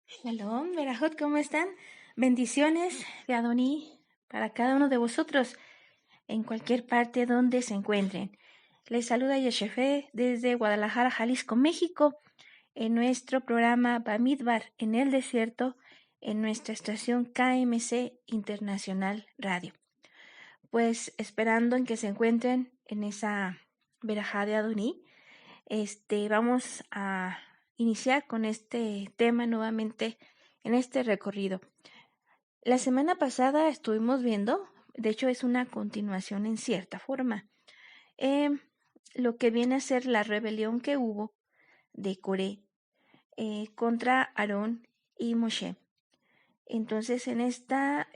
Shalom, Berajot, ¿cómo están? Bendiciones de Adoní para cada uno de vosotros en cualquier parte donde se encuentren. Les saluda Yeshefe desde Guadalajara, Jalisco, México, en nuestro programa Bamidbar en el desierto, en nuestra estación KMC Internacional Radio. Pues esperando en que se encuentren en esa Berajá de Adoní, vamos a iniciar con este tema nuevamente en este recorrido. La semana pasada estuvimos viendo, de hecho es una continuación en cierta forma, lo que viene a ser la rebelión que hubo de Coré contra Aarón y Moshe. Entonces en esta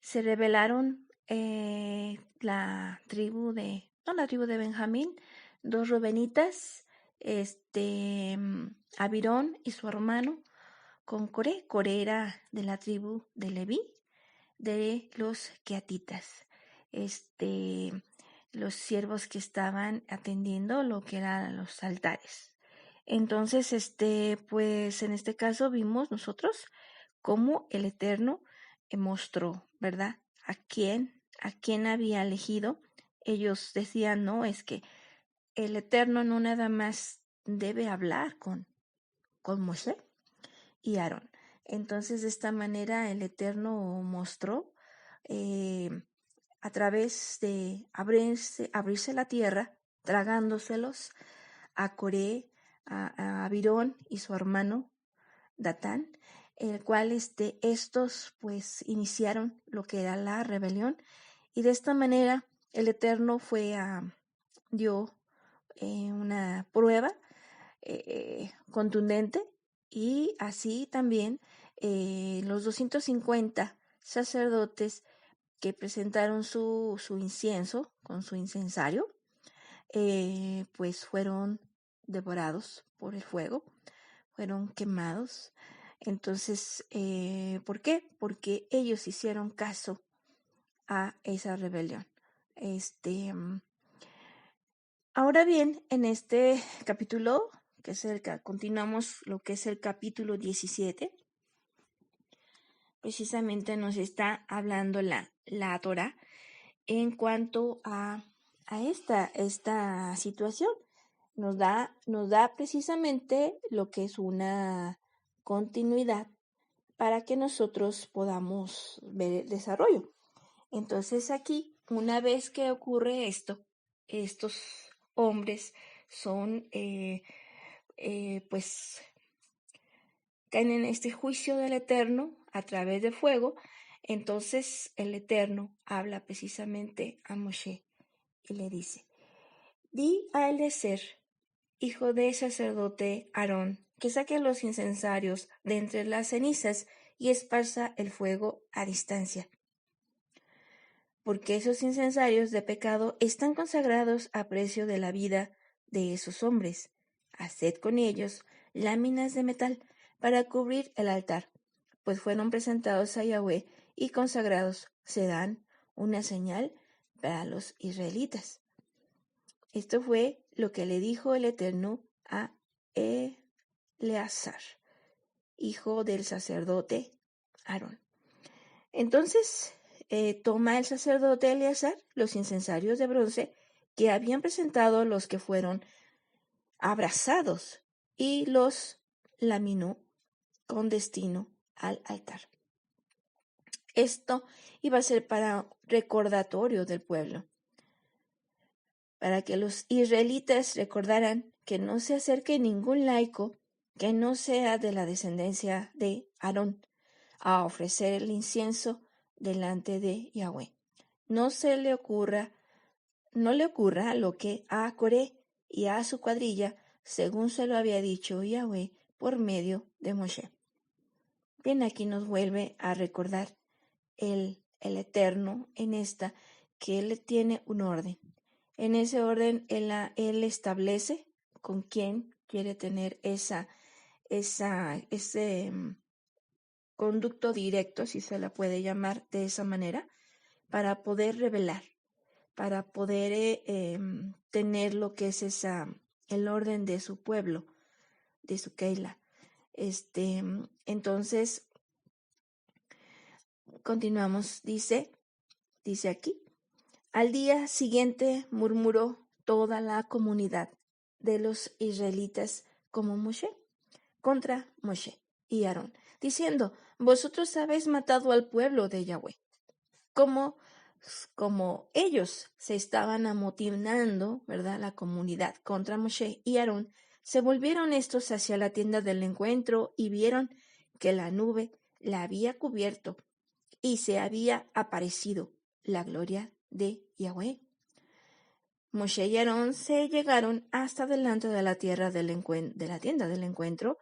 se rebelaron la tribu de Benjamín, dos rubenitas, Abirón y su hermano, con Coré. Coré era de la tribu de Leví, de los queatitas, los siervos que estaban atendiendo lo que eran los altares. Entonces, pues en este caso vimos nosotros cómo el Eterno mostró, ¿verdad? A quién había elegido. Ellos decían, no, es que el Eterno no nada más debe hablar con Moshe y Aarón. Entonces, de esta manera, el Eterno mostró a través de abrirse la tierra, tragándoselos a Coré, a Abirón y su hermano Datán, el cual estos pues iniciaron lo que era la rebelión, y de esta manera el Eterno dio una prueba contundente, y así también los 250 sacerdotes que presentaron su incienso con su incensario, pues fueron devorados por el fuego, fueron quemados. Entonces, ¿por qué? Porque ellos hicieron caso a esa rebelión. Ahora bien, en este capítulo, que es continuamos lo que es el capítulo 17, precisamente nos está hablando la Torá en cuanto a esta situación. Nos da precisamente lo que es una continuidad para que nosotros podamos ver el desarrollo. Entonces aquí, una vez que ocurre esto, estos hombres son, pues, caen en este juicio del Eterno a través de fuego. Entonces el Eterno habla precisamente a Moshe y le dice: di a Eliezer, hijo del sacerdote Aarón, que saque los incensarios de entre las cenizas y esparza el fuego a distancia. Porque esos incensarios de pecado están consagrados a precio de la vida de esos hombres. Haced con ellos láminas de metal para cubrir el altar, pues fueron presentados a Yahweh y consagrados. Se dan una señal para los israelitas. Esto fue lo que le dijo el Eterno a Eleazar, hijo del sacerdote Aarón. Entonces toma el sacerdote Eleazar los incensarios de bronce que habían presentado los que fueron abrazados y los laminó con destino al altar. Esto iba a ser para recordatorio del pueblo, para que los israelitas recordaran que no se acerque ningún laico que no sea de la descendencia de Aarón a ofrecer el incienso delante de Yahweh. No le ocurra lo que a Coré y a su cuadrilla, según se lo había dicho Yahweh por medio de Moshe. Bien, aquí nos vuelve a recordar el Eterno en esta, que Él tiene un orden. En ese orden Él establece con quién quiere tener ese conducto directo, si se la puede llamar de esa manera, para poder revelar, para poder tener lo que es esa el orden de su pueblo, de su Keila. Entonces, continuamos, dice aquí. Al día siguiente murmuró toda la comunidad de los israelitas contra Moshe y Aarón, diciendo: vosotros habéis matado al pueblo de Yahweh. Como ellos se estaban amotinando, ¿verdad?, la comunidad contra Moshe y Aarón, se volvieron estos hacia la tienda del encuentro y vieron que la nube la había cubierto y se había aparecido la gloria de Yahweh. Moshe y Aarón se llegaron hasta delante de la tienda del encuentro,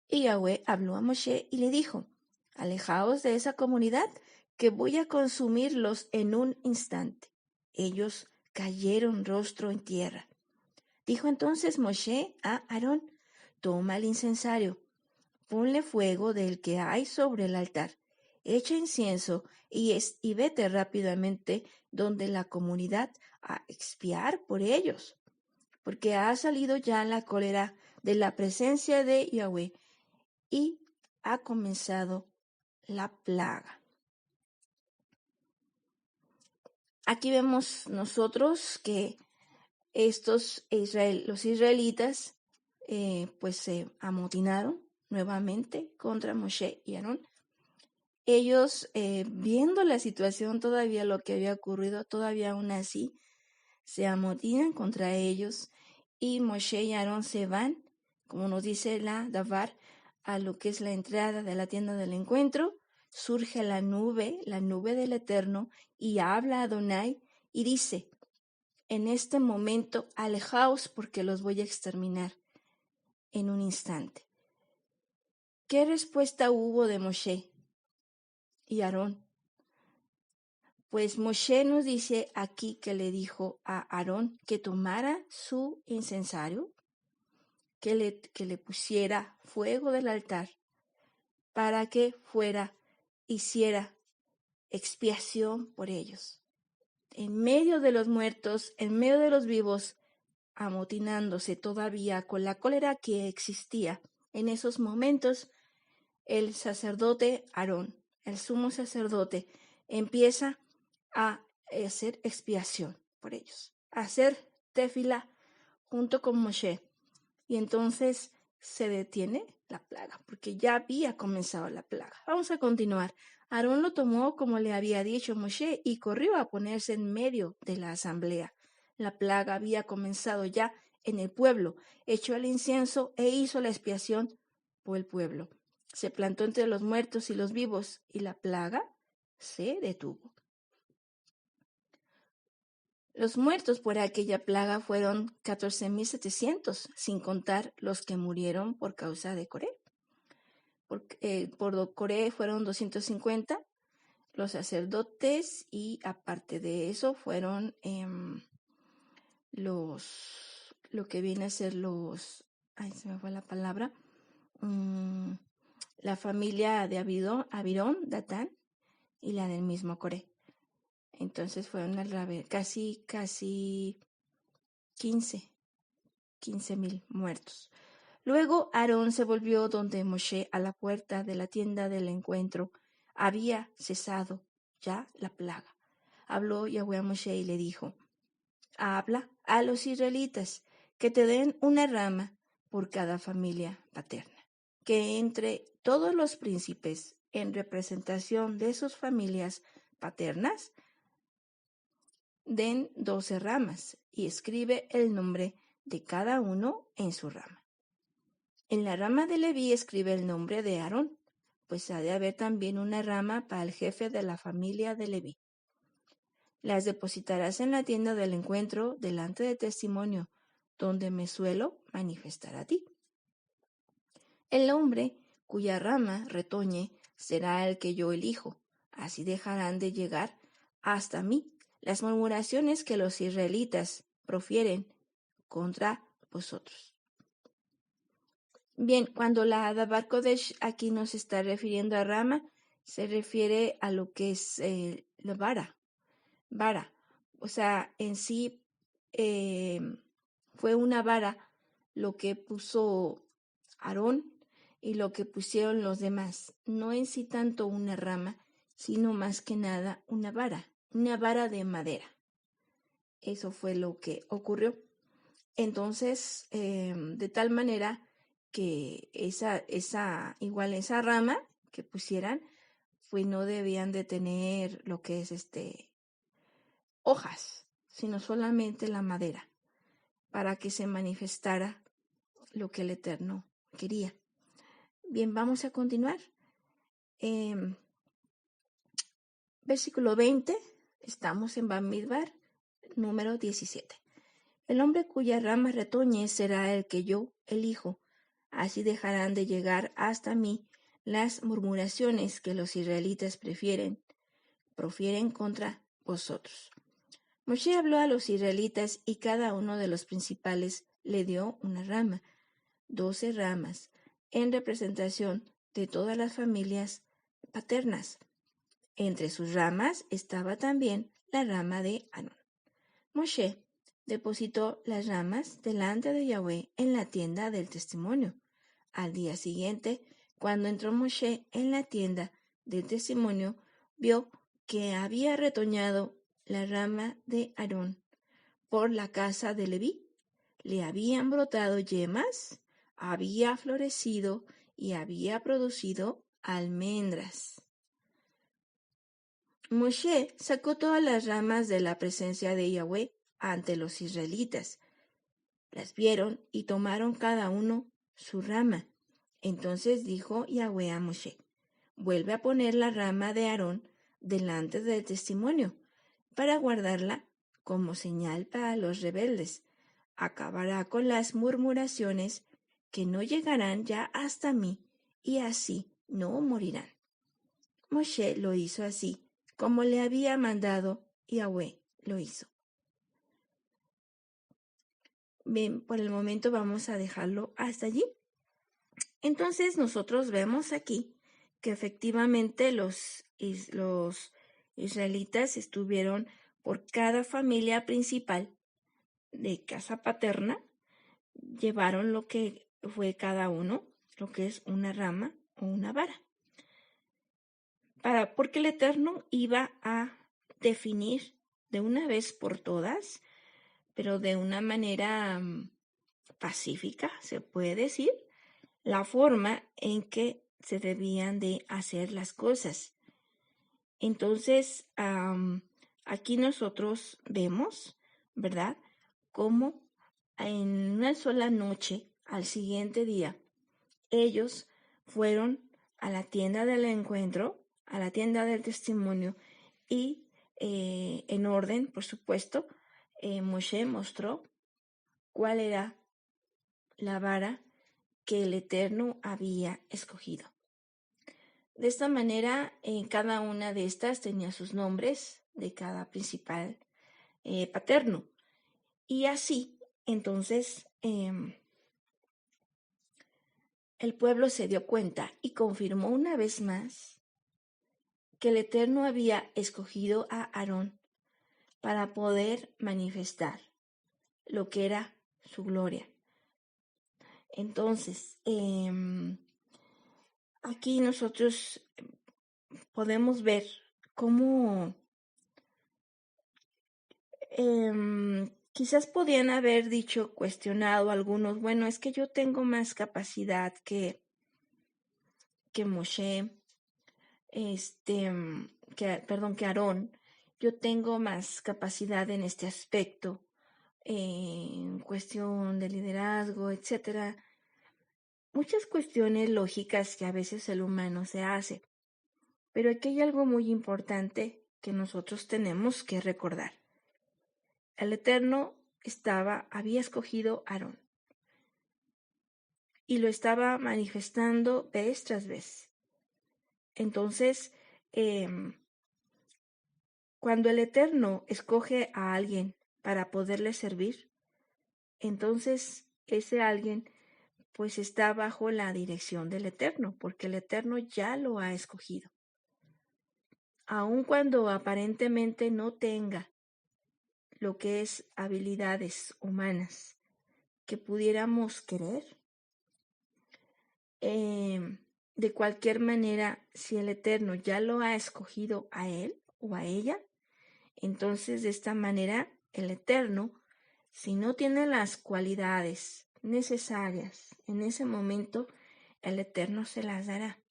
y Yahweh habló a Moshe y le dijo: alejaos de esa comunidad, que voy a consumirlos en un instante. Ellos cayeron rostro en tierra. Dijo entonces Moshe a Aarón: toma el incensario, ponle fuego del que hay sobre el altar, echa incienso y vete rápidamente donde la comunidad a expiar por ellos, porque ha salido ya la cólera de la presencia de Yahweh y ha comenzado la plaga. Aquí vemos nosotros que los israelitas pues se amotinaron nuevamente contra Moshe y Aarón. Ellos, viendo la situación, todavía lo que había ocurrido, todavía aún así, se amotinan contra ellos, y Moshe y Aarón se van, como nos dice la Davar, a lo que es la entrada de la tienda del encuentro. Surge la nube del Eterno, y habla a Adonai y dice: en este momento alejaos, porque los voy a exterminar en un instante. ¿Qué respuesta hubo de Moshe y Aarón? Pues Moshe nos dice aquí que le dijo a Aarón que tomara su incensario, que le pusiera fuego del altar, para que hiciera expiación por ellos. En medio de los muertos, en medio de los vivos, amotinándose todavía con la cólera que existía en esos momentos, el sacerdote Aarón, el sumo sacerdote, empieza a hacer expiación por ellos, a hacer tefila junto con Moshe. Y entonces se detiene la plaga, porque ya había comenzado la plaga. Vamos a continuar. Aarón lo tomó como le había dicho Moshe y corrió a ponerse en medio de la asamblea. La plaga había comenzado ya en el pueblo. Echó el incienso e hizo la expiación por el pueblo. Se plantó entre los muertos y los vivos, y la plaga se detuvo. Los muertos por aquella plaga fueron 14,700, sin contar los que murieron por causa de Coré. Por Coré fueron 250 los sacerdotes, y aparte de eso fueron lo que viene a ser se me fue la palabra, la familia de Abirón, Datán, y la del mismo Coré. Entonces fueron casi 15,000 muertos. Luego Aarón se volvió donde Moshe, a la puerta de la tienda del encuentro. Había cesado ya la plaga. Habló Yahweh a Moshe y le dijo: habla a los israelitas que te den una rama por cada familia paterna, que entre todos los príncipes, en representación de sus familias paternas, den 12 ramas, y escribe el nombre de cada uno en su rama. En la rama de Leví escribe el nombre de Aarón, pues ha de haber también una rama para el jefe de la familia de Leví. Las depositarás en la tienda del encuentro delante del testimonio, donde me suelo manifestar a ti. El hombre cuya rama retoñe será el que yo elijo. Así dejarán de llegar hasta mí las murmuraciones que los israelitas profieren contra vosotros. Bien, cuando la Dabar Kodesh aquí nos está refiriendo a rama, se refiere a lo que es la vara. O sea, en sí fue una vara lo que puso Aarón y lo que pusieron los demás. No en sí tanto una rama, sino más que nada una vara de madera. Eso fue lo que ocurrió. Entonces, de tal manera que esa rama que pusieran, pues no debían de tener lo que es hojas, sino solamente la madera, para que se manifestara lo que el Eterno quería. Bien, vamos a continuar. Versículo 20, estamos en Bamidbar, número 17. El hombre cuya rama retoñe será el que yo elijo. Así dejarán de llegar hasta mí las murmuraciones que los israelitas profieren contra vosotros. Moshe habló a los israelitas y cada uno de los principales le dio una rama, 12 ramas, en representación de todas las familias paternas. Entre sus ramas estaba también la rama de Aarón. Moshe depositó las ramas delante de Yahweh en la tienda del testimonio. Al día siguiente, cuando entró Moshe en la tienda del testimonio, vio que había retoñado la rama de Aarón por la casa de Leví. Le habían brotado yemas, había florecido y había producido almendras. Moshe sacó todas las ramas de la presencia de Yahweh ante los israelitas. Las vieron y tomaron cada uno su rama. Entonces dijo Yahweh a Moshe: vuelve a poner la rama de Aarón delante del testimonio, para guardarla como señal para los rebeldes. Acabará con las murmuraciones que no llegarán ya hasta mí, y así no morirán. Moshe lo hizo así, como le había mandado Yahweh lo hizo. Bien, por el momento vamos a dejarlo hasta allí. Entonces nosotros vemos aquí que efectivamente los israelitas estuvieron por cada familia principal de casa paterna, llevaron lo que fue cada uno, lo que es una rama o una vara. Porque el Eterno iba a definir de una vez por todas, pero de una manera pacífica, se puede decir, la forma en que se debían de hacer las cosas. Entonces, aquí nosotros vemos, ¿verdad?, cómo en una sola noche, al siguiente día, ellos fueron a la tienda del encuentro, a la tienda del testimonio, y en orden, por supuesto, Moshe mostró cuál era la vara que el Eterno había escogido. De esta manera, cada una de estas tenía sus nombres de cada principal paterno. Y así, entonces, el pueblo se dio cuenta y confirmó una vez más que el Eterno había escogido a Aarón para poder manifestar lo que era su gloria. Entonces, aquí nosotros podemos ver cómo quizás podían haber cuestionado algunos, bueno, es que yo tengo más capacidad que Moshe, que Aarón, yo tengo más capacidad en este aspecto, en cuestión de liderazgo, etcétera. Muchas cuestiones lógicas que a veces el humano se hace. Pero aquí hay algo muy importante que nosotros tenemos que recordar. El Eterno había escogido a Aarón y lo estaba manifestando vez tras vez. Entonces, cuando el Eterno escoge a alguien para poderle servir, entonces ese alguien pues está bajo la dirección del Eterno, porque el Eterno ya lo ha escogido. Aun cuando aparentemente no tenga lo que es habilidades humanas, que pudiéramos querer. De cualquier manera, si el Eterno ya lo ha escogido a él o a ella, entonces de esta manera el Eterno, si no tiene las cualidades necesarias en ese momento, el Eterno se las dará.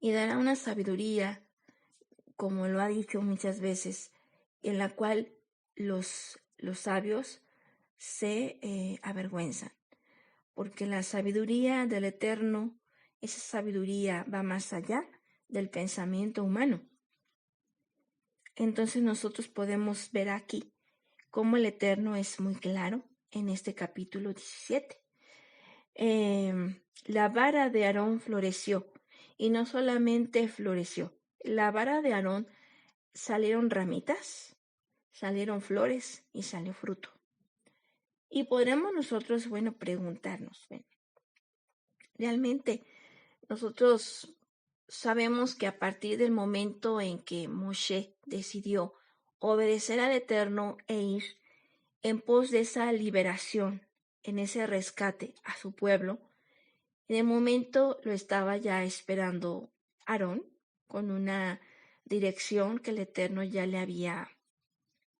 Y dará una sabiduría, como lo ha dicho muchas veces, en la cual los sabios se avergüenzan. Porque la sabiduría del Eterno, esa sabiduría va más allá del pensamiento humano. Entonces nosotros podemos ver aquí cómo el Eterno es muy claro en este capítulo 17. La vara de Aarón floreció, y no solamente floreció, la vara de Aarón salieron ramitas, salieron flores y salió fruto. Y podremos nosotros, preguntarnos, realmente nosotros sabemos que a partir del momento en que Moshe decidió obedecer al Eterno e ir en pos de esa liberación, en ese rescate a su pueblo, en el momento lo estaba ya esperando Aarón con una dirección que el Eterno ya le había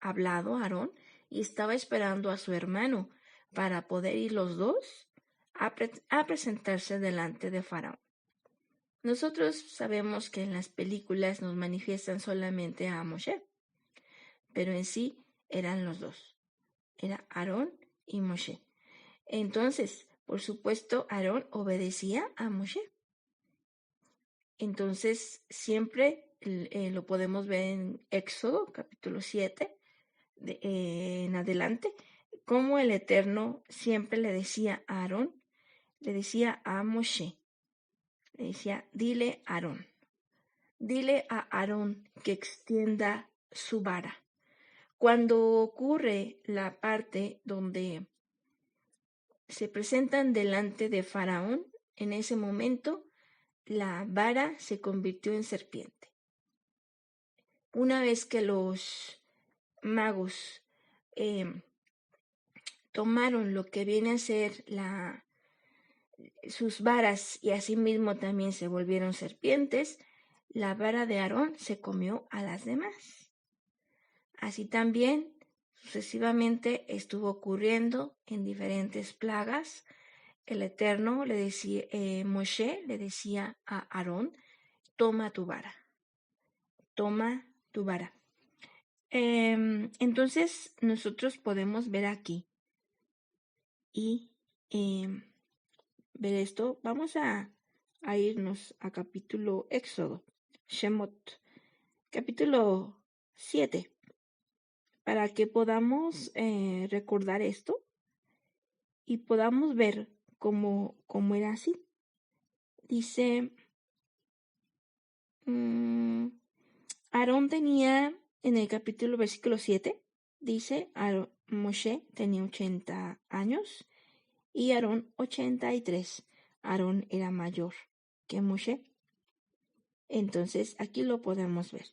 hablado a Aarón, y estaba esperando a su hermano para poder ir los dos a presentarse delante de Faraón. Nosotros sabemos que en las películas nos manifiestan solamente a Moshe, pero en sí eran los dos, era Aarón y Moshe. Entonces, por supuesto, Aarón obedecía a Moshe. Entonces, siempre lo podemos ver en Éxodo, capítulo 7, en adelante, como el Eterno siempre le decía a Aarón, le decía a Moshe, le decía, dile a Aarón que extienda su vara. Cuando ocurre la parte donde se presentan delante de Faraón, en ese momento la vara se convirtió en serpiente. Una vez que los magos tomaron lo que viene a ser sus varas y asimismo también se volvieron serpientes, la vara de Aarón se comió a las demás. Así también sucesivamente estuvo ocurriendo en diferentes plagas. El Eterno le decía, Moshe le decía a Aarón, toma tu vara. Entonces nosotros podemos ver aquí y ver esto. Vamos a irnos a capítulo Éxodo, Shemot, capítulo 7, para que podamos recordar esto y podamos ver cómo era así. Dice, Aarón tenía, en el capítulo versículo 7, dice, Moshe tenía 80 años y Aarón 83. Aarón era mayor que Moshe. Entonces, aquí lo podemos ver.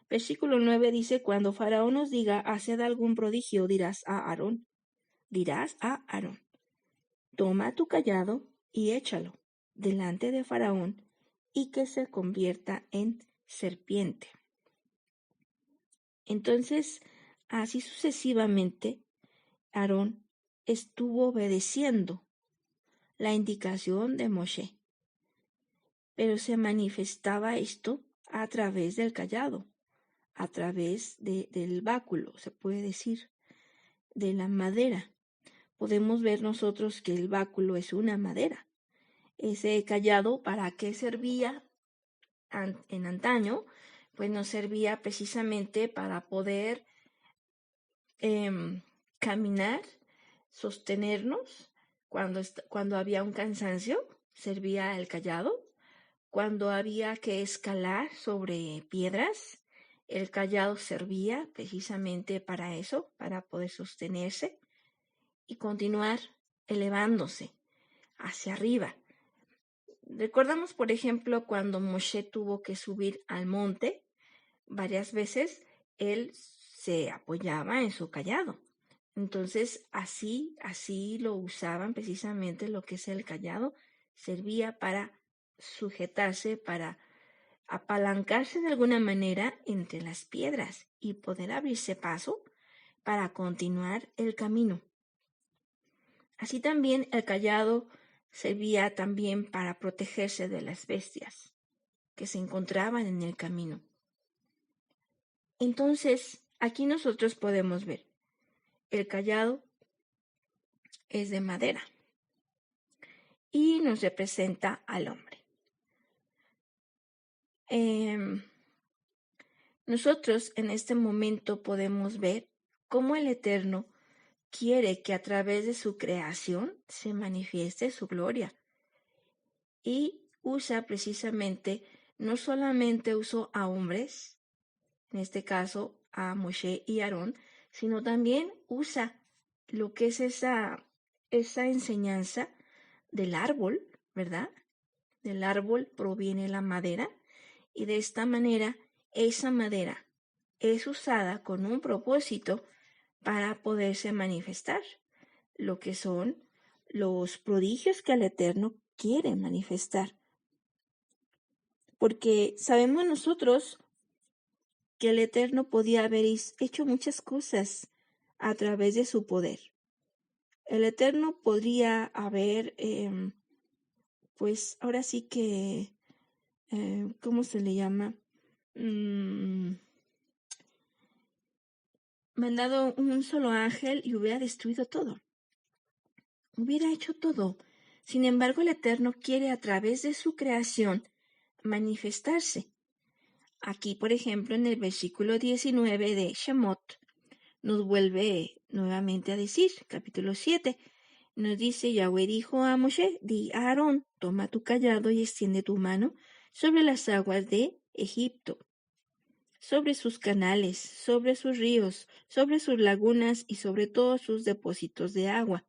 Versículo 9 dice, cuando Faraón nos diga, haced algún prodigio, dirás a Aarón, toma tu cayado y échalo delante de Faraón y que se convierta en serpiente. Entonces, así sucesivamente, Aarón estuvo obedeciendo la indicación de Moshe, pero se manifestaba esto a través del cayado, a través del báculo, se puede decir, de la madera. Podemos ver nosotros que el báculo es una madera. Ese cayado, ¿para qué servía en antaño? Pues nos servía precisamente para poder caminar, sostenernos. Cuando había un cansancio, servía el cayado. Cuando había que escalar sobre piedras, el cayado servía precisamente para eso, para poder sostenerse y continuar elevándose hacia arriba. Recordamos, por ejemplo, cuando Moshe tuvo que subir al monte, varias veces él se apoyaba en su cayado Entonces, así lo usaban precisamente lo que es el cayado. Servía para sujetarse, para apalancarse de alguna manera entre las piedras y poder abrirse paso para continuar el camino. Así también el cayado servía también para protegerse de las bestias que se encontraban en el camino. Entonces, aquí nosotros podemos ver, el cayado es de madera y nos representa al hombre. Nosotros en este momento podemos ver cómo el Eterno quiere que a través de su creación se manifieste su gloria. Y usa precisamente, no solamente usó a hombres, en este caso a Moshe y Aarón, sino también usa lo que es esa enseñanza del árbol, ¿verdad? Del árbol proviene la madera y de esta manera esa madera es usada con un propósito para poderse manifestar lo que son los prodigios que el Eterno quiere manifestar. Porque sabemos nosotros que el Eterno podía haber hecho muchas cosas a través de su poder. El Eterno podría haber, pues ahora sí que, ¿cómo se le llama? Mandado un solo ángel y hubiera destruido todo. Hubiera hecho todo. Sin embargo, el Eterno quiere a través de su creación manifestarse. Aquí, por ejemplo, en el versículo 19 de Shemot, nos vuelve nuevamente a decir, capítulo 7, nos dice, Yahweh dijo a Moshe, di a Aarón, toma tu cayado y extiende tu mano sobre las aguas de Egipto, sobre sus canales, sobre sus ríos, sobre sus lagunas y sobre todos sus depósitos de agua.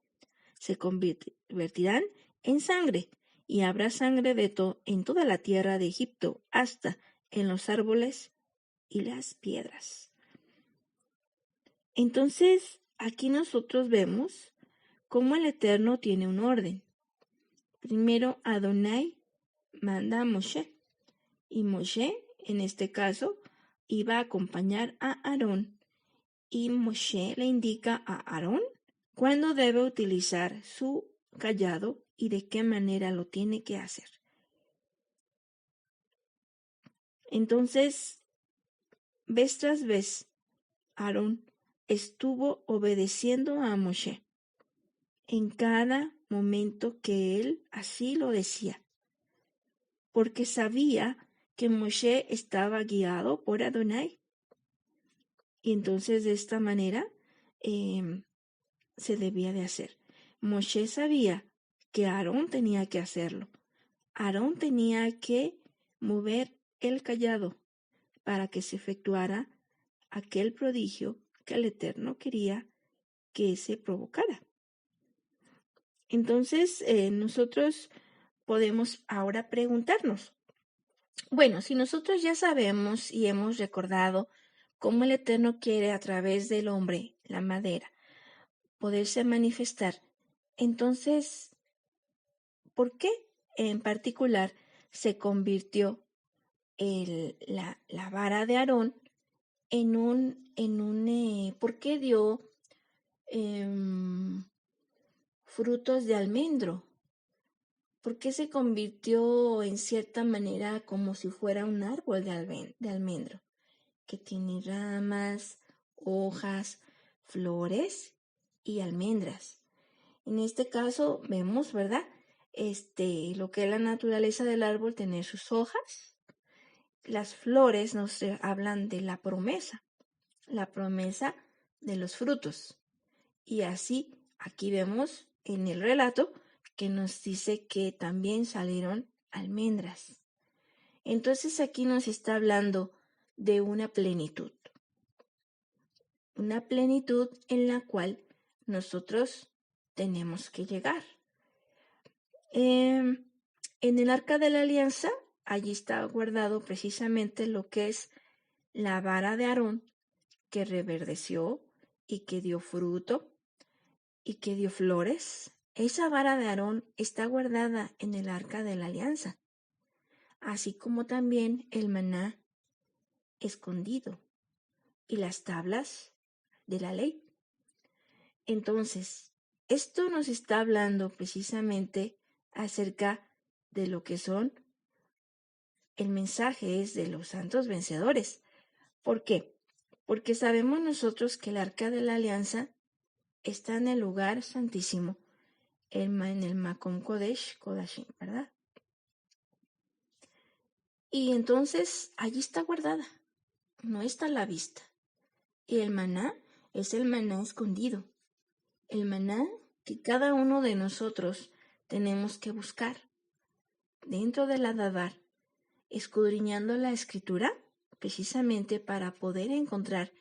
Se convertirán en sangre, y habrá sangre en toda la tierra de Egipto, hasta en los árboles y las piedras. Entonces, aquí nosotros vemos cómo el Eterno tiene un orden. Primero, Adonai manda a Moshe, y Moshe, en este caso, iba a acompañar a Aarón, y Moshe le indica a Aarón cuándo debe utilizar su cayado y de qué manera lo tiene que hacer. Entonces, vez tras vez, Aarón estuvo obedeciendo a Moshe en cada momento que él así lo decía, porque sabía que Moshe estaba guiado por Adonai. Y entonces de esta manera se debía de hacer. Moshe sabía que Aarón tenía que hacerlo. Aarón tenía que mover el cayado para que se efectuara aquel prodigio que el Eterno quería que se provocara. Entonces, nosotros podemos ahora preguntarnos, bueno, si nosotros ya sabemos y hemos recordado cómo el Eterno quiere a través del hombre, la madera, poderse manifestar, entonces, ¿por qué en particular se convirtió la vara de Aarón ¿por qué dio frutos de almendro? ¿Por qué se convirtió en cierta manera como si fuera un árbol de almendro, que tiene ramas, hojas, flores y almendras? En este caso vemos, ¿verdad? Lo que es la naturaleza del árbol, tener sus hojas. Las flores nos hablan de la promesa de los frutos. Y así, aquí vemos en el relato que nos dice que también salieron almendras. Entonces aquí nos está hablando de una plenitud en la cual nosotros tenemos que llegar. En el Arca de la Alianza, allí está guardado precisamente lo que es la vara de Aarón, que reverdeció y que dio fruto, y que dio flores, esa vara de Aarón está guardada en el arca de la alianza, así como también el maná escondido y las tablas de la ley. Entonces, esto nos está hablando precisamente acerca de lo que son el mensaje es de los santos vencedores. ¿Por qué? Porque sabemos nosotros que el arca de la alianza está en el lugar santísimo, en el Makom Kodesh, Kodashim, ¿verdad? Y entonces allí está guardada, no está a la vista. Y el maná es el maná escondido, el maná que cada uno de nosotros tenemos que buscar dentro del Adabar, escudriñando la escritura, precisamente para poder encontrar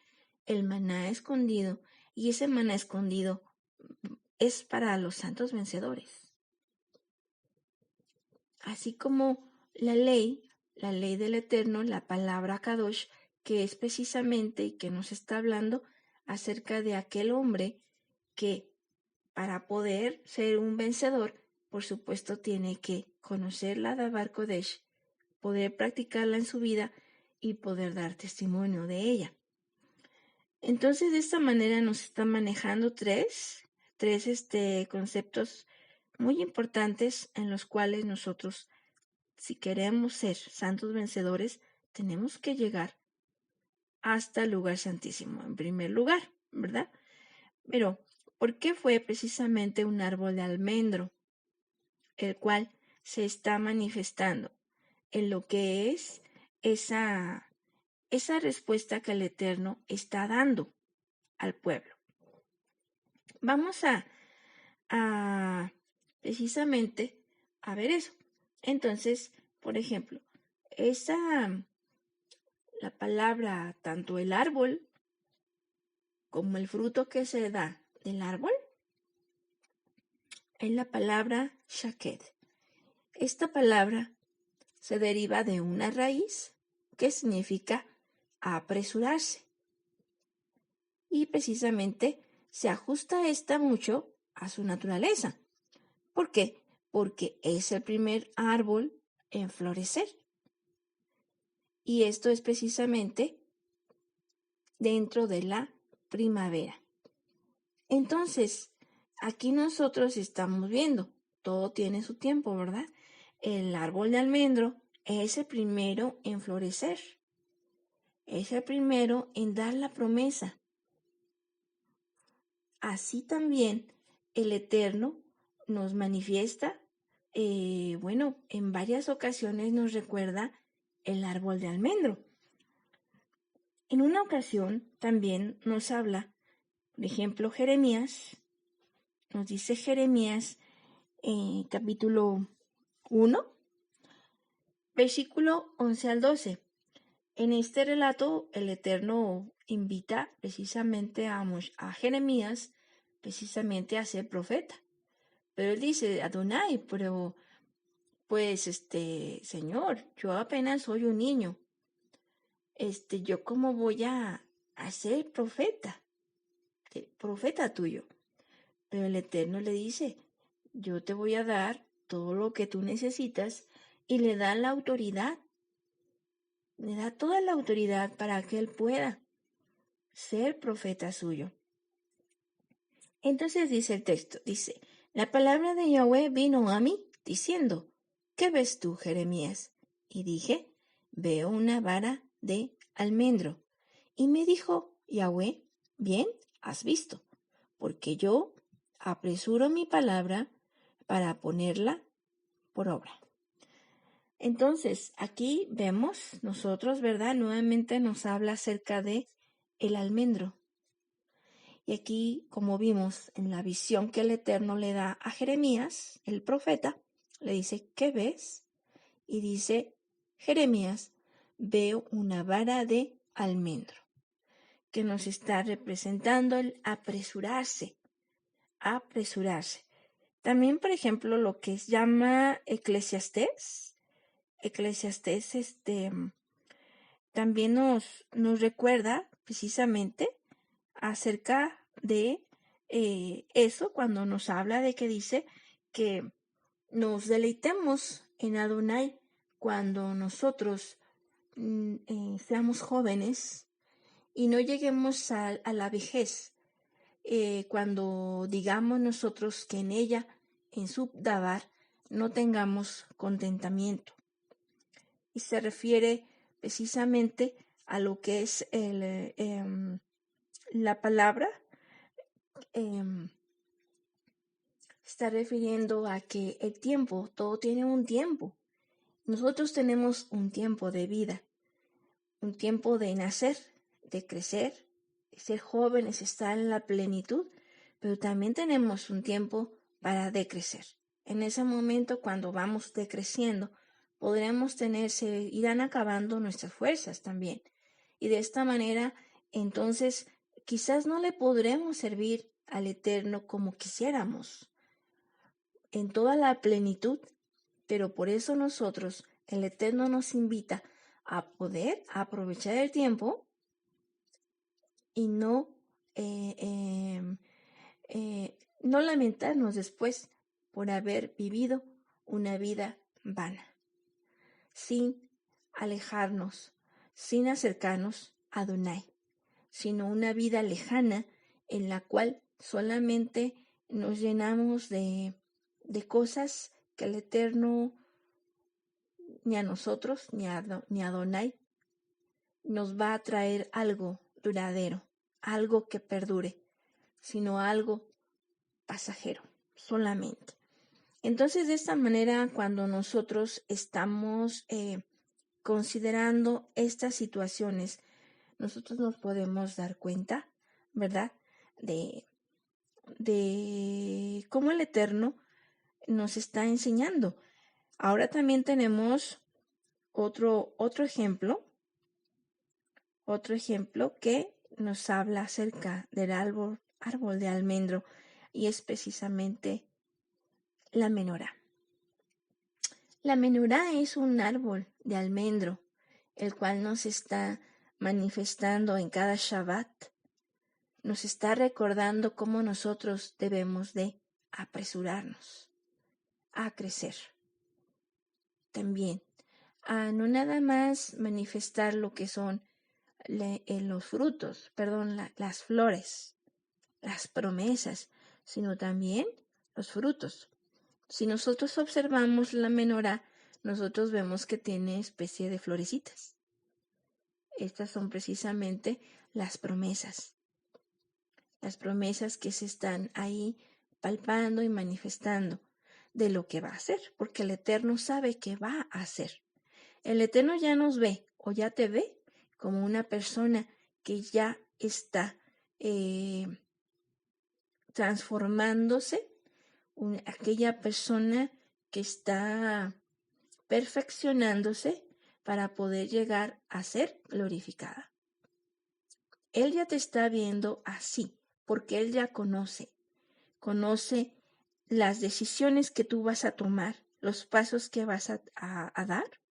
el maná escondido, y ese maná escondido es para los santos vencedores. Así como la ley del Eterno, la palabra Kadosh, que es precisamente y que nos está hablando acerca de aquel hombre que para poder ser un vencedor, por supuesto tiene que conocer la Dabar Kodesh, poder practicarla en su vida y poder dar testimonio de ella. Entonces, de esta manera nos está manejando tres conceptos muy importantes en los cuales nosotros, si queremos ser santos vencedores, tenemos que llegar hasta el lugar santísimo, en primer lugar, ¿verdad? Pero, ¿por qué fue precisamente un árbol de almendro, el cual se está manifestando en lo que es esa respuesta que el Eterno está dando al pueblo? Vamos a precisamente a ver eso. Entonces, por ejemplo, la palabra, tanto el árbol como el fruto que se da del árbol, es la palabra shaked. Esta palabra se deriva de una raíz que significa apresurarse. Y precisamente se ajusta esta mucho a su naturaleza. ¿Por qué? Porque es el primer árbol en florecer. Y esto es precisamente dentro de la primavera. Entonces, aquí nosotros estamos viendo, todo tiene su tiempo, ¿verdad? El árbol de almendro es el primero en florecer. Es el primero en dar la promesa. Así también el Eterno nos manifiesta, en varias ocasiones nos recuerda el árbol de almendro. En una ocasión también nos habla, por ejemplo, Jeremías, nos dice Jeremías, capítulo 1, versículo 11 al 12. En este relato, el Eterno invita precisamente a Jeremías, precisamente a ser profeta. Pero él dice, Adonai, pero pues, Señor, yo apenas soy un niño. ¿Yo cómo voy a ser profeta tuyo? Pero el Eterno le dice, yo te voy a dar todo lo que tú necesitas, y le da la autoridad, le da toda la autoridad para que él pueda ser profeta suyo. Entonces dice el texto, dice, la palabra de Yahweh vino a mí diciendo, ¿qué ves tú, Jeremías? Y dije, veo una vara de almendro. Y me dijo Yahweh, bien has visto, porque yo apresuro mi palabra para ponerla por obra. Entonces, aquí vemos nosotros, ¿verdad? Nuevamente nos habla acerca de el almendro. Y aquí, como vimos en la visión que el Eterno le da a Jeremías, el profeta, le dice, ¿qué ves? Y dice, Jeremías, veo una vara de almendro, que nos está representando el apresurarse. También, por ejemplo, lo que se llama Eclesiastés, también nos recuerda precisamente acerca de eso cuando nos habla de que dice que nos deleitemos en Adonai cuando nosotros seamos jóvenes y no lleguemos a la vejez, cuando digamos nosotros que en ella, en su dabar, no tengamos contentamiento. Y se refiere precisamente a lo que es la palabra, está refiriendo a que el tiempo, todo tiene un tiempo. Nosotros tenemos un tiempo de vida, un tiempo de nacer, de crecer, de ser jóvenes, estar en la plenitud, pero también tenemos un tiempo para decrecer. En ese momento, cuando vamos decreciendo, podremos irán acabando nuestras fuerzas también. Y de esta manera, entonces, quizás no le podremos servir al Eterno como quisiéramos, en toda la plenitud, pero por eso nosotros, el Eterno nos invita a poder aprovechar el tiempo y no lamentarnos después por haber vivido una vida vana, sin alejarnos, sin acercarnos a Adonai, sino una vida lejana en la cual solamente nos llenamos de cosas que el Eterno ni a nosotros ni a Adonai nos va a traer algo duradero, algo que perdure, sino algo pasajero solamente. Entonces, de esta manera, cuando nosotros estamos considerando estas situaciones, nosotros nos podemos dar cuenta, ¿verdad?, de cómo el Eterno nos está enseñando. Ahora también tenemos otro ejemplo que nos habla acerca del árbol de almendro, y es precisamente la menorá. La menorá es un árbol de almendro, el cual nos está manifestando en cada Shabbat, nos está recordando cómo nosotros debemos de apresurarnos a crecer. También, a no nada más manifestar lo que son los frutos, las flores, las promesas, sino también los frutos. Si nosotros observamos la menorá, nosotros vemos que tiene especie de florecitas. Estas son precisamente las promesas que se están ahí palpando y manifestando de lo que va a hacer, porque el Eterno sabe que va a hacer. El Eterno ya nos ve o ya te ve como una persona que ya está transformándose, aquella persona que está perfeccionándose para poder llegar a ser glorificada. Él ya te está viendo así, porque Él ya conoce las decisiones que tú vas a tomar, los pasos que vas a dar,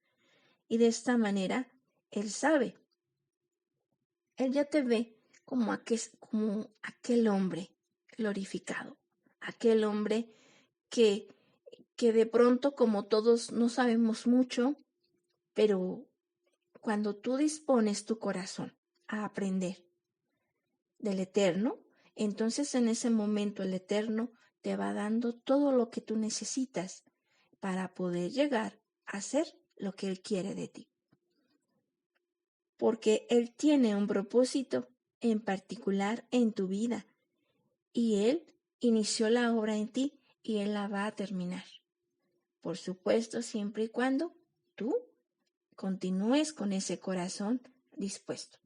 y de esta manera Él sabe. Él ya te ve como aquel hombre glorificado, aquel hombre que de pronto, como todos no sabemos mucho, pero cuando tú dispones tu corazón a aprender del Eterno, entonces en ese momento el Eterno te va dando todo lo que tú necesitas para poder llegar a hacer lo que Él quiere de ti. Porque Él tiene un propósito en particular en tu vida, y Él inició la obra en ti y Él la va a terminar. Por supuesto, siempre y cuando tú continúes con ese corazón dispuesto.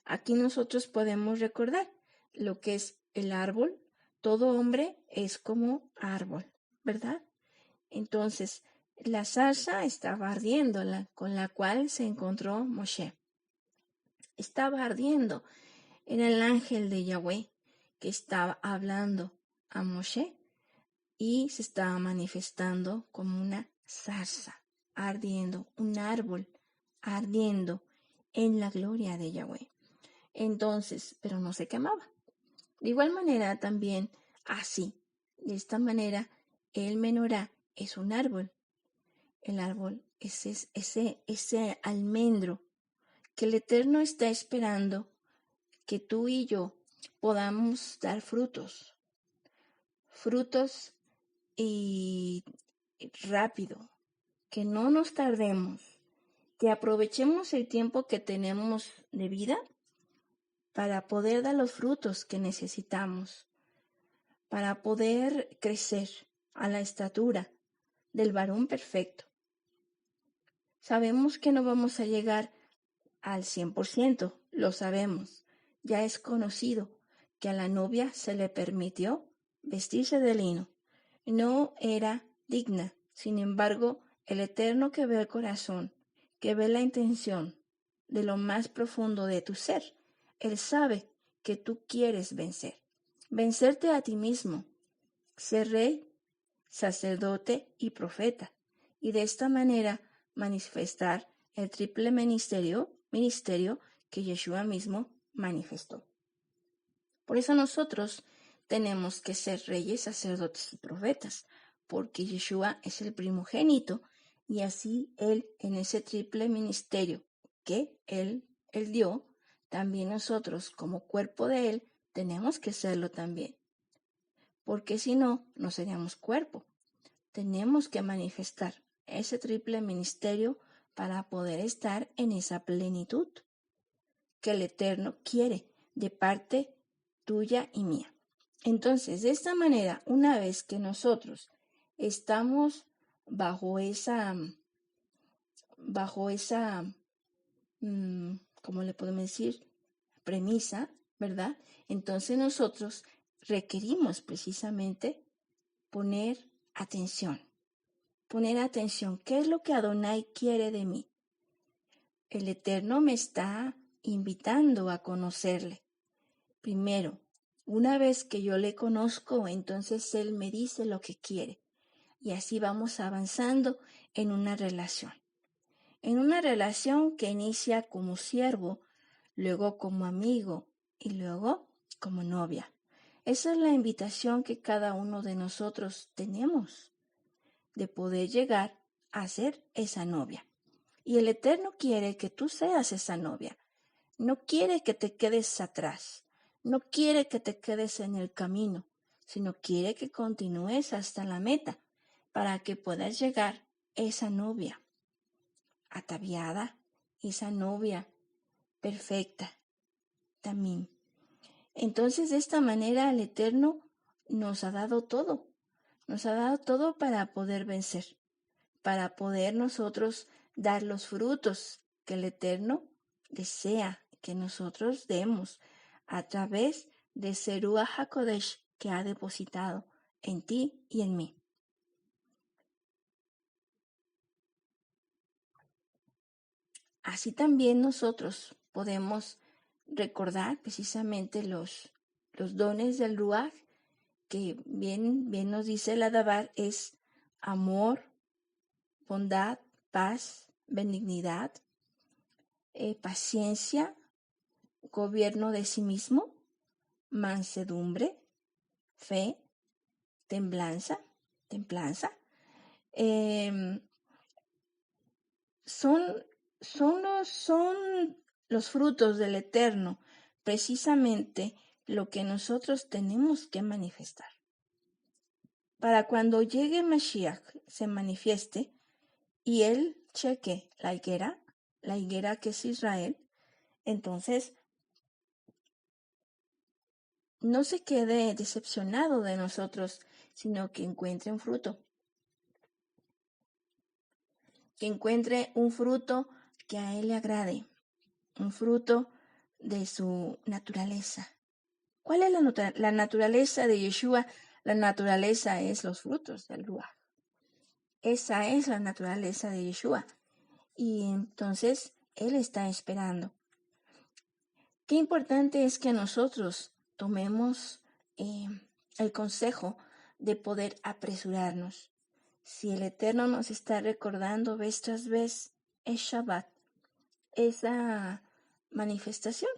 Aquí nosotros podemos recordar lo que es el árbol. Todo hombre es como árbol, ¿verdad? Entonces, la zarza estaba ardiendo, con la cual se encontró Moshe. Estaba ardiendo. Era el ángel de Yahweh que estaba hablando a Moshe y se estaba manifestando como una zarza ardiendo, un árbol ardiendo en la gloria de Yahweh. Entonces, pero no se quemaba. De igual manera también así, de esta manera, el menorá es un árbol. El árbol es ese almendro que el Eterno está esperando que tú y yo podamos dar frutos y rápido, que no nos tardemos, que aprovechemos el tiempo que tenemos de vida para poder dar los frutos que necesitamos, para poder crecer a la estatura del varón perfecto. Sabemos que no vamos a llegar al 100%, lo sabemos. Ya es conocido que a la novia se le permitió vestirse de lino. No era digna. Sin embargo, el Eterno que ve el corazón, que ve la intención de lo más profundo de tu ser, Él sabe que tú quieres vencer. Vencerte a ti mismo, ser rey, sacerdote y profeta. Y de esta manera manifestar el triple ministerio que Yeshua mismo manifestó. Por eso nosotros tenemos que ser reyes, sacerdotes y profetas, porque Yeshua es el primogénito y así Él en ese triple ministerio que Él dio, también nosotros como cuerpo de Él tenemos que serlo también, porque si no, no seríamos cuerpo. Tenemos que manifestar ese triple ministerio para poder estar en esa plenitud que el Eterno quiere de parte tuya y mía. Entonces, de esta manera, una vez que nosotros estamos bajo esa, ¿cómo le podemos decir? Premisa, ¿verdad? Entonces nosotros requerimos precisamente poner atención. ¿Qué es lo que Adonai quiere de mí? El Eterno me está invitando a conocerle. Primero, una vez que yo le conozco, entonces Él me dice lo que quiere. Y así vamos avanzando en una relación. En una relación que inicia como siervo, luego como amigo y luego como novia. Esa es la invitación que cada uno de nosotros tenemos, de poder llegar a ser esa novia. Y el Eterno quiere que tú seas esa novia. No quiere que te quedes atrás. No quiere que te quedes en el camino, sino quiere que continúes hasta la meta para que puedas llegar esa novia ataviada, esa novia perfecta también. Entonces, de esta manera, el Eterno nos ha dado todo. Nos ha dado todo para poder vencer, para poder nosotros dar los frutos que el Eterno desea que nosotros demos a través de ese Ruach HaKodesh que ha depositado en ti y en mí. Así también nosotros podemos recordar precisamente los dones del Ruach, que bien nos dice el Adabar, es amor, bondad, paz, benignidad, paciencia, gobierno de sí mismo, mansedumbre, fe, templanza. Son los frutos del Eterno, precisamente lo que nosotros tenemos que manifestar. Para cuando llegue Mashiach se manifieste y él cheque la higuera que es Israel, entonces no se quede decepcionado de nosotros, sino que encuentre un fruto. Que encuentre un fruto que a él le agrade, un fruto de su naturaleza. ¿Cuál es la naturaleza de Yeshua? La naturaleza es los frutos del Ruach. Esa es la naturaleza de Yeshua. Y entonces Él está esperando. Qué importante es que nosotros tomemos el consejo de poder apresurarnos. Si el Eterno nos está recordando vez tras vez, es Shabbat, esa manifestación,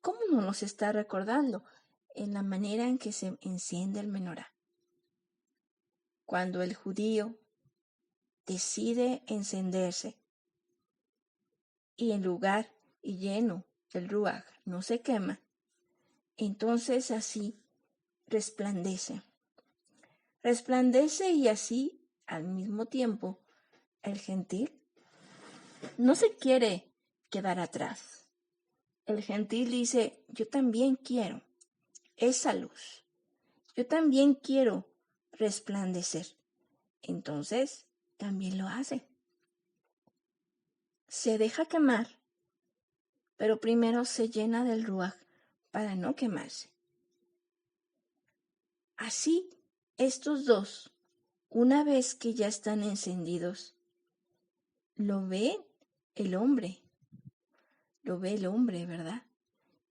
¿Cómo nos los está recordando? En la manera en que se enciende el menorá. Cuando el judío decide encenderse y en lugar y lleno del ruaj no se quema, entonces así resplandece. Resplandece y así, al mismo tiempo, el gentil no se quiere quedar atrás. El gentil dice, yo también quiero esa luz. Yo también quiero resplandecer. Entonces, también lo hace. Se deja quemar, pero primero se llena del ruaj para no quemarse. Así, estos dos, una vez que ya están encendidos, lo ve el hombre, ¿verdad?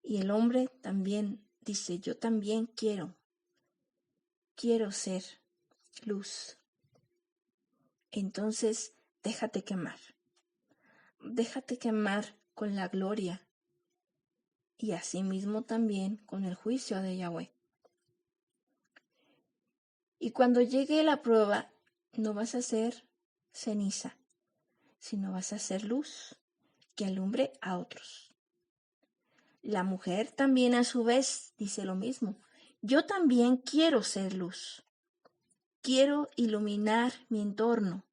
Y el hombre también dice, yo también quiero ser luz. Entonces, déjate quemar con la gloria y asimismo también con el juicio de Yahweh. Y cuando llegue la prueba, no vas a ser ceniza, sino vas a ser luz que alumbre a otros. La mujer también a su vez dice lo mismo. Yo también quiero ser luz. Quiero iluminar mi entorno.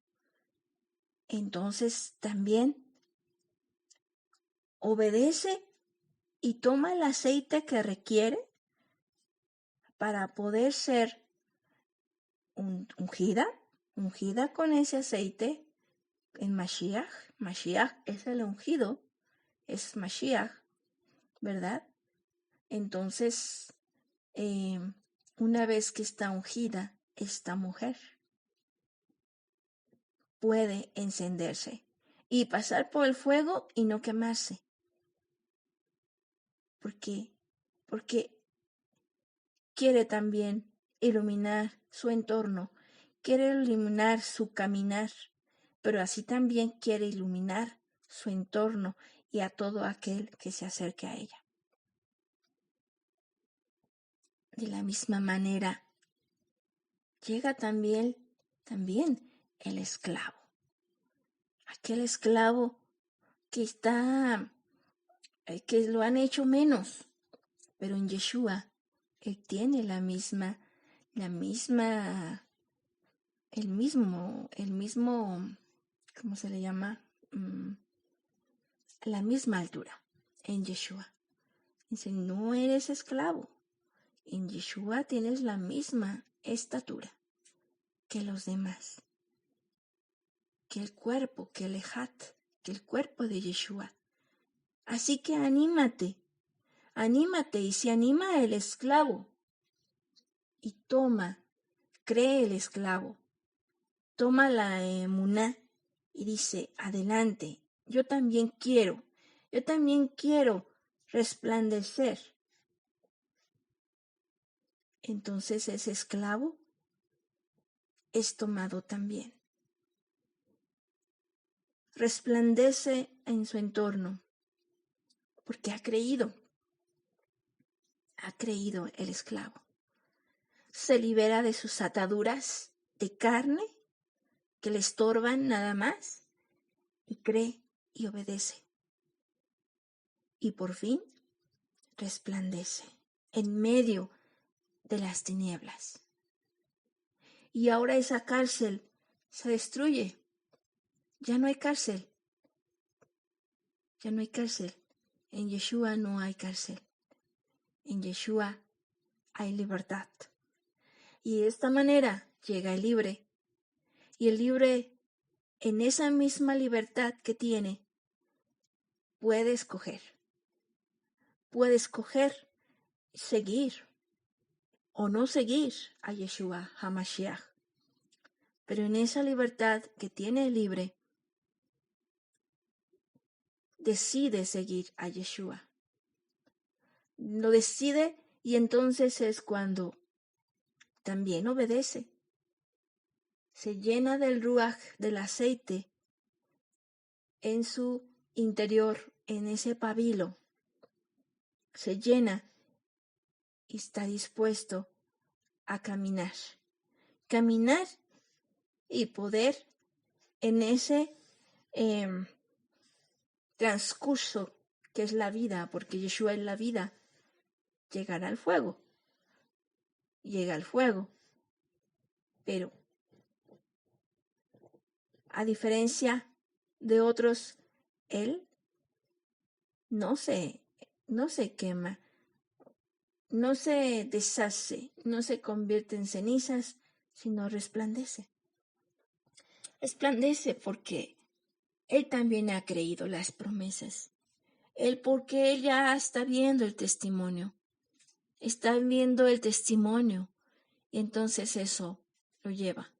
Entonces también obedece y toma el aceite que requiere para poder ser ungida con ese aceite en Mashiach. Mashiach es el ungido, es Mashiach, ¿verdad? Entonces, una vez que está ungida, esta mujer puede encenderse y pasar por el fuego y no quemarse. ¿Por qué? Porque quiere también iluminar su entorno, quiere iluminar su caminar, pero así también quiere iluminar su entorno y a todo aquel que se acerque a ella. De la misma manera, llega también el esclavo. Aquel esclavo que que lo han hecho menos, pero en Yeshua él tiene el mismo, ¿cómo se le llama? La misma altura en Yeshua. Dice, no eres esclavo. En Yeshua tienes la misma estatura que los demás, que el cuerpo, que el Ejat, que el cuerpo de Yeshua. Así que anímate y se anima el esclavo y cree el esclavo, toma la emuná y dice, adelante, yo también quiero resplandecer. Entonces ese esclavo es tomado también. Resplandece en su entorno, porque ha creído el esclavo. Se libera de sus ataduras de carne que le estorban nada más y cree y obedece. Y por fin resplandece en medio de las tinieblas. Y ahora esa cárcel se destruye. Ya no hay cárcel. En Yeshua no hay cárcel. En Yeshua hay libertad. Y de esta manera llega el libre. Y el libre, en esa misma libertad que tiene, puede escoger. Puede escoger seguir o no seguir a Yeshua HaMashiach. Pero en esa libertad que tiene el libre, decide seguir a Yeshua. Lo decide y entonces es cuando también obedece. Se llena del ruaj, del aceite, en su interior, en ese pabilo. se llena y está dispuesto a caminar. Caminar y poder en ese transcurso que es la vida, porque Yeshua es la vida, llegar al fuego. Llega al fuego. Pero a diferencia de otros, él no se quema, no se deshace, no se convierte en cenizas, sino resplandece. Resplandece porque él también ha creído las promesas. Él porque él ya está viendo el testimonio. Está viendo el testimonio. Y entonces eso lo lleva.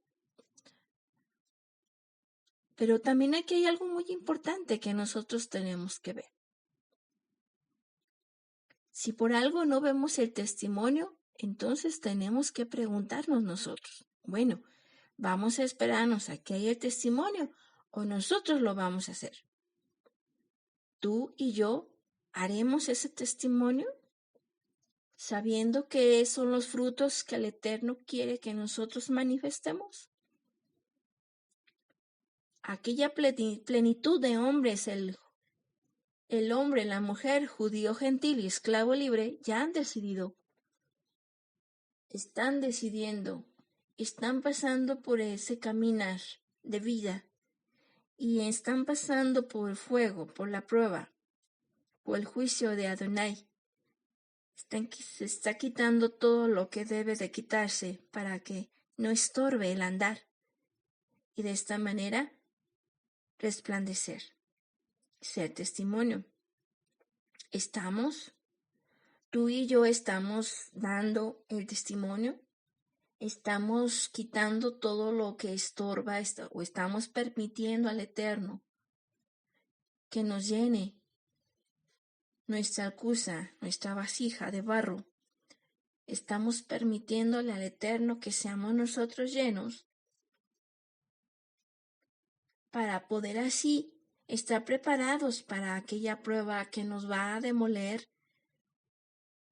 Pero también aquí hay algo muy importante que nosotros tenemos que ver. Si por algo no vemos el testimonio, entonces tenemos que preguntarnos nosotros, bueno, ¿vamos a esperarnos a que haya el testimonio o nosotros lo vamos a hacer? ¿Tú y yo haremos ese testimonio sabiendo que son los frutos que el Eterno quiere que nosotros manifestemos? Aquella plenitud de hombres, el hombre, la mujer, judío, gentil y esclavo libre, ya han decidido. Están decidiendo, están pasando por ese caminar de vida y están pasando por el fuego, por la prueba, por el juicio de Adonai. Se está quitando todo lo que debe de quitarse para que no estorbe el andar y de esta manera resplandecer, ser testimonio. Tú y yo estamos dando el testimonio, estamos quitando todo lo que estorba o estamos permitiendo al Eterno que nos llene nuestra alcuza, nuestra vasija de barro. Estamos permitiéndole al Eterno que seamos nosotros llenos para poder así estar preparados para aquella prueba que nos va a demoler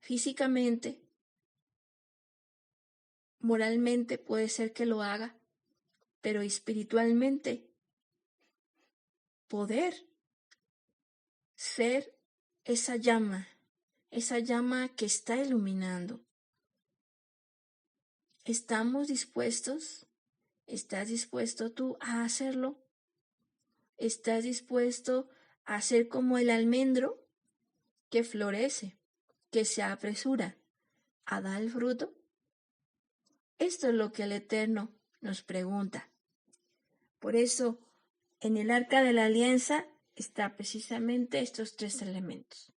físicamente, moralmente puede ser que lo haga, pero espiritualmente poder ser esa llama que está iluminando. ¿Estamos dispuestos? ¿Estás dispuesto tú a hacerlo? ¿Estás dispuesto a ser como el almendro que florece, que se apresura a dar el fruto? Esto es lo que el Eterno nos pregunta. Por eso, en el Arca de la Alianza está precisamente estos tres elementos.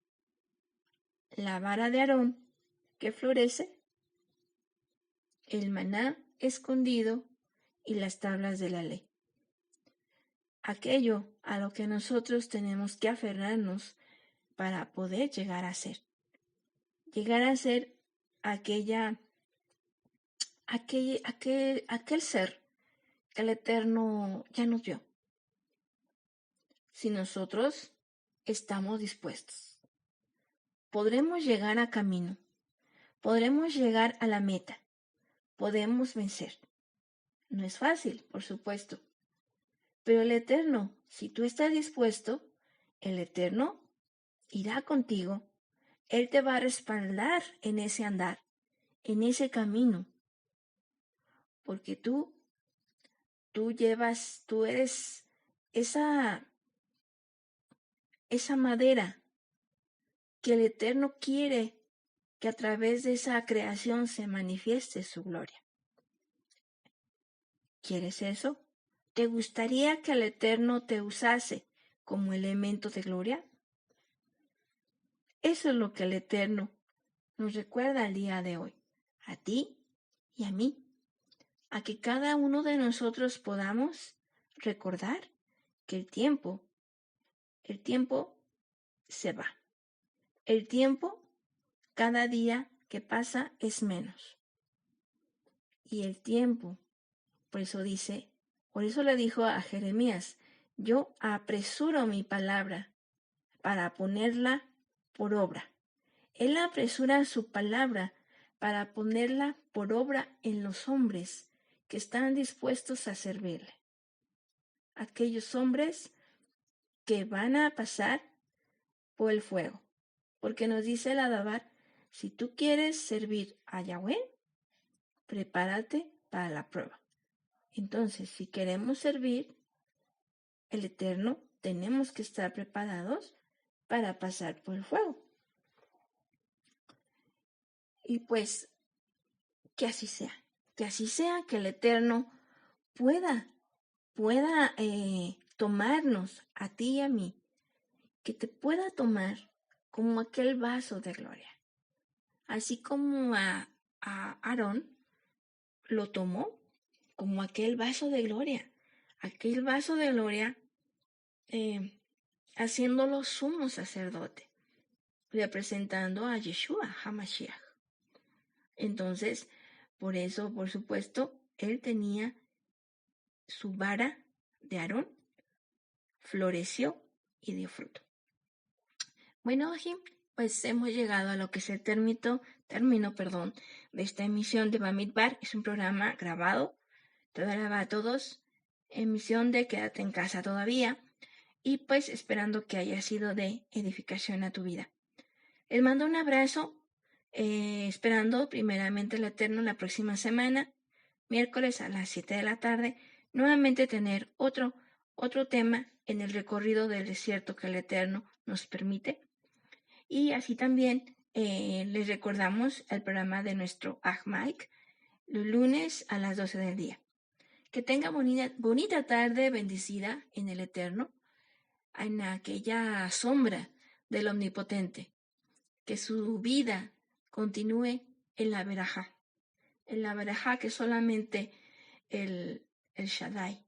La vara de Aarón que florece, el maná escondido y las tablas de la ley. Aquello a lo que nosotros tenemos que aferrarnos para poder llegar a ser. Llegar a ser aquel ser que el Eterno ya nos dio. Si nosotros estamos dispuestos, podremos llegar a camino, podremos llegar a la meta, podemos vencer. No es fácil, por supuesto, pero el Eterno, si tú estás dispuesto, el Eterno irá contigo. Él te va a respaldar en ese andar, en ese camino, porque tú eres esa madera que el Eterno quiere que a través de esa creación se manifieste su gloria. ¿Quieres eso? ¿Te gustaría que el Eterno te usase como elemento de gloria? Eso es lo que el Eterno nos recuerda el día de hoy, a ti y a mí, a que cada uno de nosotros podamos recordar que el tiempo se va. El tiempo, cada día que pasa, es menos. Y el tiempo, por eso le dijo a Jeremías, yo apresuro mi palabra para ponerla por obra. Él apresura su palabra para ponerla por obra en los hombres que están dispuestos a servirle. Aquellos hombres que van a pasar por el fuego. Porque nos dice el Adabar, si tú quieres servir a Yahweh, prepárate para la prueba. Entonces, si queremos servir el Eterno, tenemos que estar preparados para pasar por el fuego. Y pues, que así sea. Que así sea, que el Eterno pueda tomarnos a ti y a mí, que te pueda tomar como aquel vaso de gloria. Así como a Aarón lo tomó como aquel vaso de gloria. Aquel vaso de gloria haciéndolo sumo sacerdote, representando a Yeshua HaMashiach. Entonces, por eso, por supuesto, él tenía su vara de Aarón, floreció y dio fruto. Bueno, Jim, pues hemos llegado a lo que es el término, de esta emisión de Bamidbar. Es un programa grabado, todavía a todos, emisión de Quédate en casa todavía, y pues esperando que haya sido de edificación a tu vida. Les mando un abrazo, esperando primeramente el Eterno la próxima semana, miércoles a las 7 de la tarde, nuevamente tener otro tema en el recorrido del desierto que el Eterno nos permite. Y así también les recordamos el programa de nuestro Ahmaik, los lunes a las 12 del día. Que tenga bonita tarde bendecida en el Eterno, en aquella sombra del Omnipotente. Que su vida continúe en la verajá que solamente el Shaddai,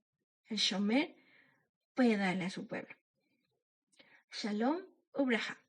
el Shomer, puede darle a su pueblo. Shalom Ubraja.